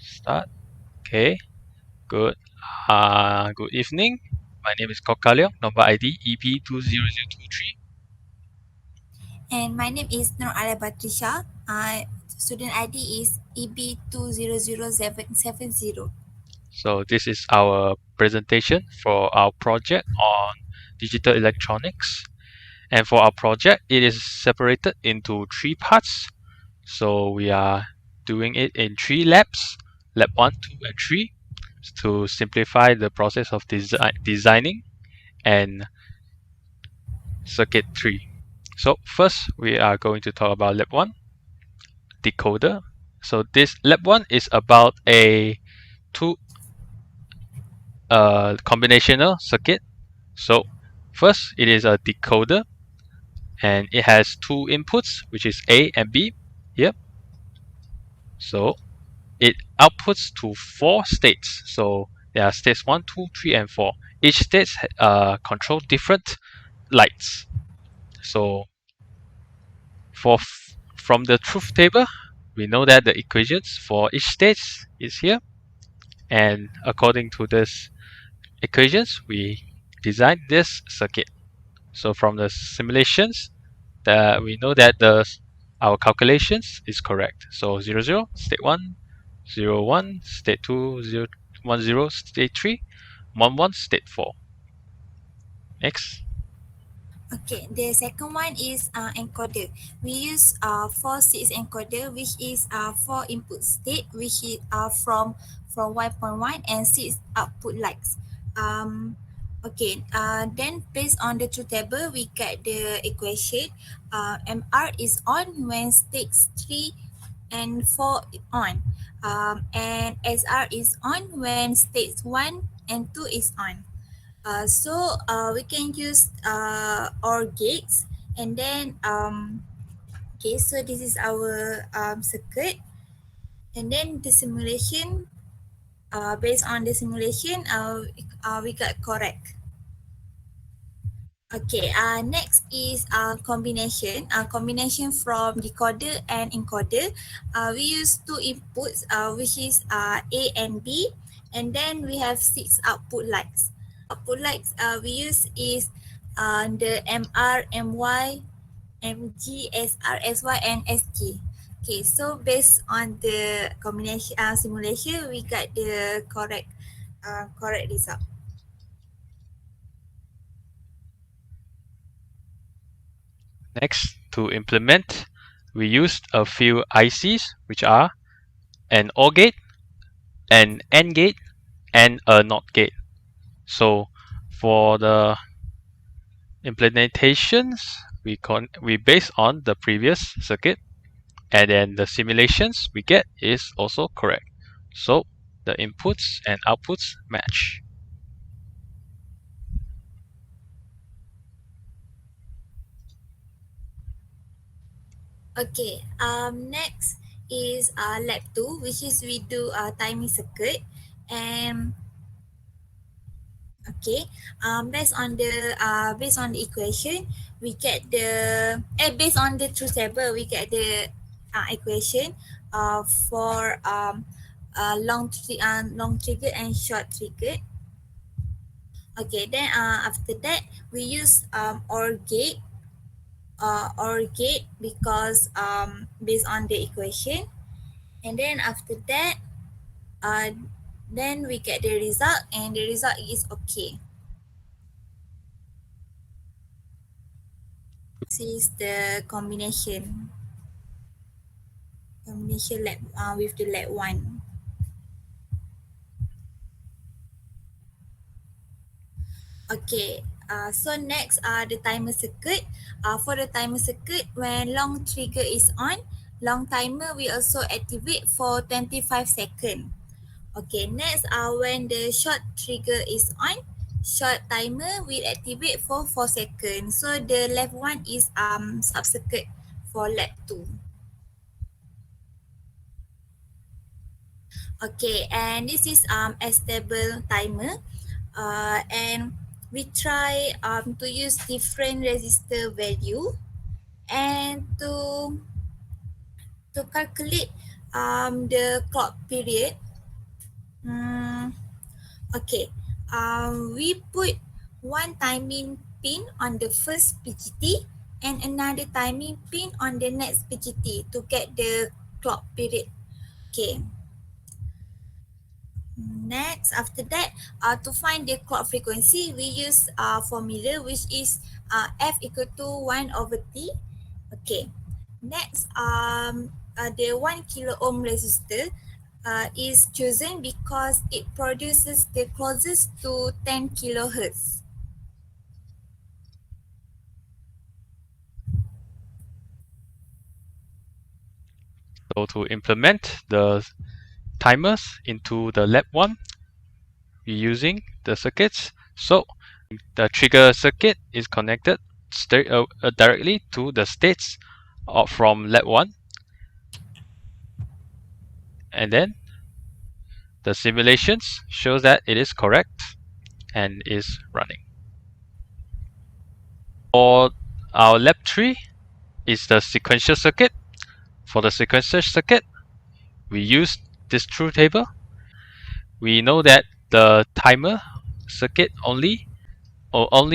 Start. Okay, good. Good evening. My name is Kokaliong, number ID EB20023. And my name is Nur Alia Batrisha. Student ID is EB20070. So this is our presentation for our project on digital electronics. And for our project, it is separated into three parts. So we are doing it in three labs, lab 1, 2, and 3, to simplify the process of designing and circuit 3. So first, we are going to talk about lab 1, decoder. So this lab 1 is about a two combinational circuit. So first, it is a decoder, and it has two inputs, which is A and B here. So it outputs to four states. So there are states 1, 2, 3, and 4. Each state control different lights. So from the truth table, we know that the equations for each state is here, and according to this equations, we design this circuit. So from the simulations, we know that our calculations is correct. So 0, 0, state 1, 0, 1, state 2, 0, 1, 0, state 3, 1, 1, state 4. Next. Okay, the second one is encoder. We use 4/6 encoder, which is four input state, which is from 1.1 and six output lights. Okay, then based on the truth table, we get the equation. MR is on when states 3 and 4 on. And SR is on when states 1 and 2 is on. We can use OR gates, and then okay, so this is our circuit, and then the simulation, based on the simulation, we got correct. Okay, next is combination from decoder and encoder. We use two inputs, which is A and B, and then we have six output lights. Output lights we use is the MR, MY, MG, SR, SY, and SG. Okay, so based on the combination simulation, we got the correct result. Next, to implement, we used a few ICs, which are an OR gate, an AND gate, and a NOT gate. So for the implementations, we base on the previous circuit, and then the simulations we get is also correct. So the inputs and outputs match. Okay, next is lab 2, which is we do timing circuit. And okay, based on the equation, we get the based on the truth table, we get the equation for long trigger and short trigger. Okay, then after that we use OR gate because based on the equation, and then after that uh, then we get the result, and the result is okay. This is the combination lab with the lab 1. Okay, so next the timer circuit. For the timer circuit, when long trigger is on, long timer we also activate for 25 seconds. Okay, next when the short trigger is on, short timer will activate for 4 seconds. So the left one is sub circuit for lab 2. Okay, and this is a stable timer. And we try to use different resistor value, and to calculate the clock period. Okay. We put one timing pin on the first PGT and another timing pin on the next PGT to get the clock period. Okay. Next, after that, to find the clock frequency, we use formula which is F equal to 1 over T. Okay. Next, the 1 kilo ohm resistor is chosen because it produces the closest to 10 kilohertz. So to implement the timers into the lab 1, we're using the circuits. So the trigger circuit is connected directly to the states from lab 1, and then the simulations shows that it is correct and is running. For our lab 3 is the sequential circuit. For the sequential circuit, we use this truth table. We know that the timer circuit only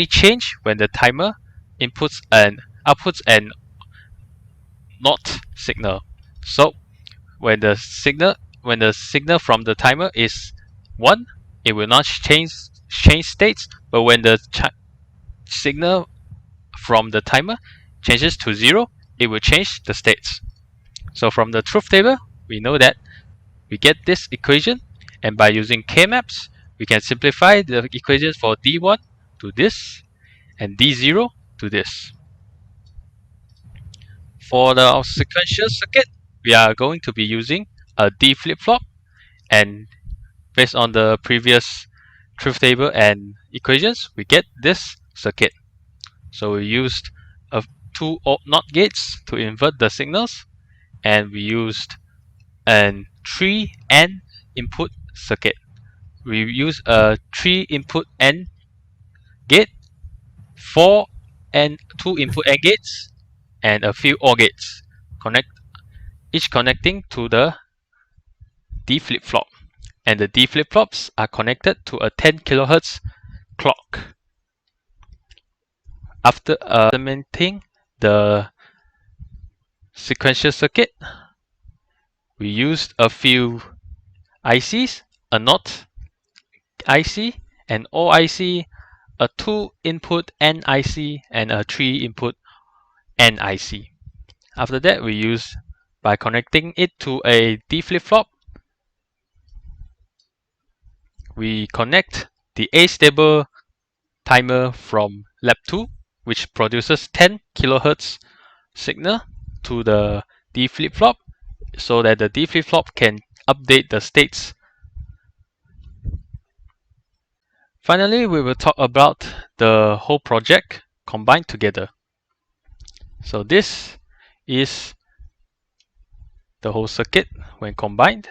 change when the timer inputs and outputs an not signal. So when the signal from the timer is 1, it will not change states, but when the signal from the timer changes to 0, it will change the states. So from the truth table, we know that we get this equation, and by using K-maps, we can simplify the equations for D1 to this and D0 to this. For the sequential circuit, we are going to be using a D flip-flop, and based on the previous truth table and equations, we get this circuit. So we used two NOT gates to invert the signals, and we used an 3 AND input circuit. We use a 3 input AND gate, 4 and 2 input AND gates, and a few OR gates, each connecting to the D flip-flop. And the D flip-flops are connected to a 10 kHz clock. After implementing the sequential circuit, we used a few ICs, a NOT IC, an OIC, a 2 input AND IC, and a 3 input AND IC. After that, we use, by connecting it to a D flip-flop, we connect the A-stable timer from lab 2, which produces 10 kHz signal, to the D flip-flop, so that the D flip-flop can update the states. Finally, we will talk about the whole project combined together. So this is the whole circuit when combined.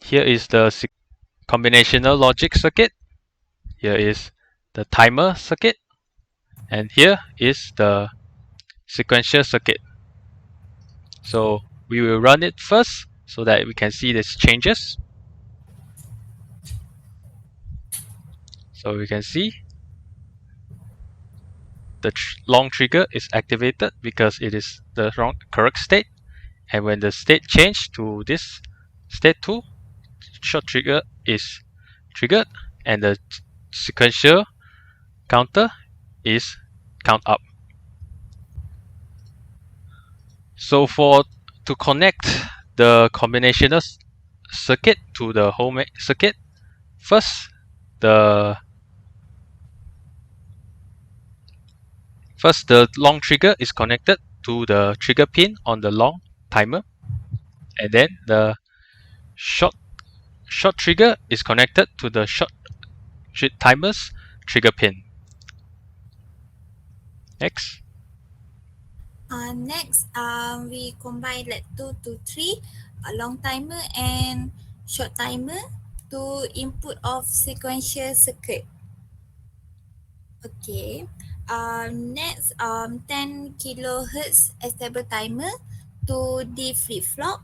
Here is the combinational logic circuit. Here is the timer circuit. And here is the sequential circuit. So we will run it first so that we can see these changes. So we can see the long trigger is activated because it is the correct state. And when the state change to this state 2, short trigger is triggered, and the sequential counter is count up. So to connect the combinational circuit to the whole circuit, first the long trigger is connected to the trigger pin on the long timer, and then the short trigger is connected to the short timer's trigger pin. Next. Next, we combine like 2 to 3, a long timer and short timer to input of sequential circuit. Okay. Next, 10 kilohertz stable timer to the flip flop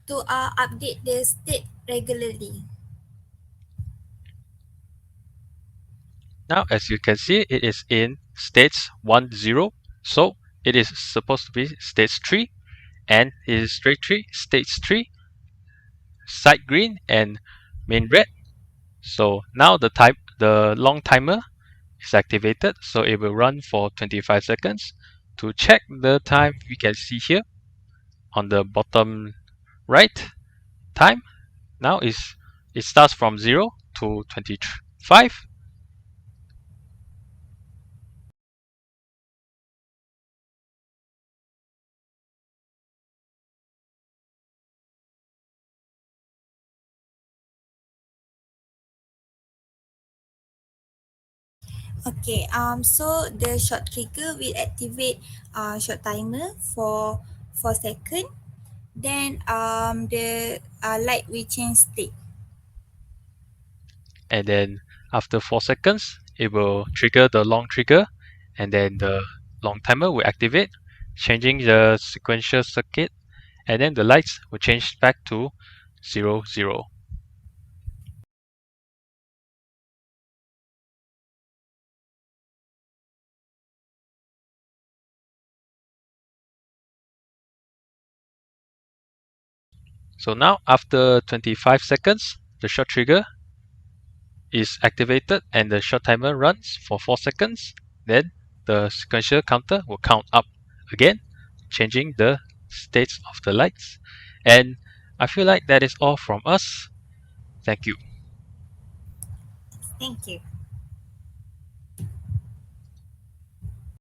to update the state regularly. Now, as you can see, it is in states 1, 0. So it is supposed to be stage 3, and it is stage 3, side green and main red. So now the long timer is activated, so it will run for 25 seconds. To check the time, we can see here on the bottom right time. Now it starts from 0 to 25. Okay, so the short trigger will activate short timer for 4 second. Then the light will change state. And then after 4 seconds, it will trigger the long trigger, and then the long timer will activate, changing the sequential circuit, and then the lights will change back to 0, 0. So now after 25 seconds, the short trigger is activated and the short timer runs for 4 seconds. Then the sequential counter will count up again, changing the states of the lights. And I feel like that is all from us. Thank you. Thank you.